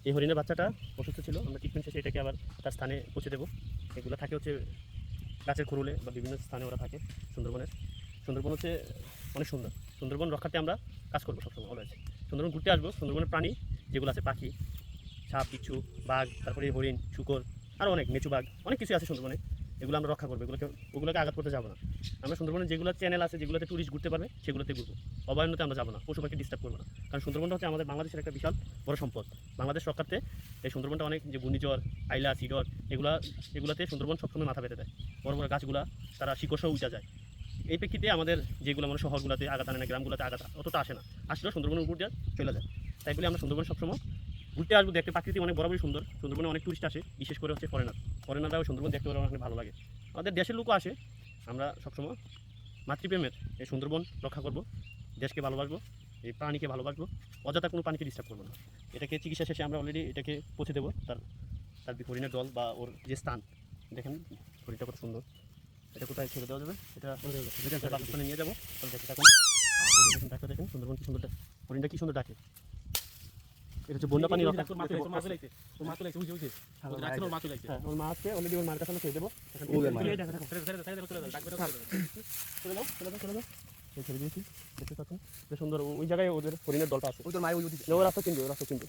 এই হরিণের বাচ্চাটা অসুস্থ ছিল, আমরা ট্রিটমেন্ট শেষে এটাকে আবার তার স্থানে পৌঁছে দেবো। এগুলো থাকে হচ্ছে গাছের খুরুলে বা বিভিন্ন স্থানে ওরা থাকে সুন্দরবনের। সুন্দরবন হচ্ছে অনেক সুন্দর। সুন্দরবন রক্ষার্থে আমরা কাজ করবো সবসময়, অলওয়েজ। সুন্দরবন ঘুরতে আসবো, সুন্দরবনের প্রাণী যেগুলো আছে, পাখি, সাপ, বিচ্ছু, বাঘ, তারপরে হরিণ, শূকর, আরও অনেক মেচু বাঘ, অনেক কিছু আছে সুন্দরবনে। এগুলো আমরা রক্ষা করবো, ওগুলোকে আঘাত করতে যাবো না। আমরা সুন্দরবনে যেগুলো চ্যানেল আছে, যেগুলোতে টুরিস্ট ঘুরতে পারবে, সেগুলোতে ঘুরবো। অভয়ারণ্যতে আমরা যাবো না, পশু পাখি ডিস্টার্ব করবো না। কারণ সুন্দরবনটা হচ্ছে আমাদের বাংলাদেশের একটা বিশাল বড় সম্পদ। বাংলাদেশ রক্ষার্থে এই সুন্দরবনটা অনেক, যে ঘূর্ণিঝড়, আইলা, সিডর, এগুলাতে সুন্দরবন সবসময় মাথা পেতে দেয়। বড় বড় গাছগুলা তারা শিকড়সহ উঠা যায়। এই প্রেক্ষিতে আমাদের যেগুলো মানে শহরগুলোতে আঘাত আনে না, গ্রামগুলোতে আঘাত অতটা আসে না, আসলেও সুন্দরবনের উপর দিয়ে চলে যায়। তাই বলে আমরা সুন্দরবন সবসময় ঘুরতে আসবো, দেখতে প্রাকৃতিক অনেক বরাবরই সুন্দর। সুন্দরবনে অনেক টুরিস্ট আসে, বিশেষ করে হচ্ছে ফরেনাররাও সুন্দরবন দেখতে পারে, অনেক ভালো লাগে। আমাদের দেশের লোকও আসে। আমরা সবসময় মাতৃপ্রেমের এই সুন্দরবন রক্ষা করব, দেশকে ভালোবাসবো, এই প্রাণীকে ভালোবাসবো, অযথা কোনো প্রাণীকে ডিস্টার্ব করবো না। এটাকে চিকিৎসা শেষে আমরা অলরেডি এটাকে পৌঁছে দেবো তার তার হরিণের দল বা ওর যে স্থান। দেখেন হরিণটা কত সুন্দর। এটা কোথায় ছেড়ে দেওয়া যাবে, এটা বাসস্থানে নিয়ে যাবো। তাহলে দেখে থাকুন, ডাক্তার দেখেন সুন্দরবন কি সুন্দর, হরিণটা কি সুন্দর ডাকে। এটা হচ্ছে বন্যা পানি রক্ষা। ওর মা আছে, অলরেডি ওর মার কাছে আমরা ছেড়ে দেবো। ছেড়ে দিয়েছি, দেখতে পাচ্ছেন সুন্দর। ওই জায়গায় ওদের হরিণের দলটা আছে, ওই রাস্তা চিনবে,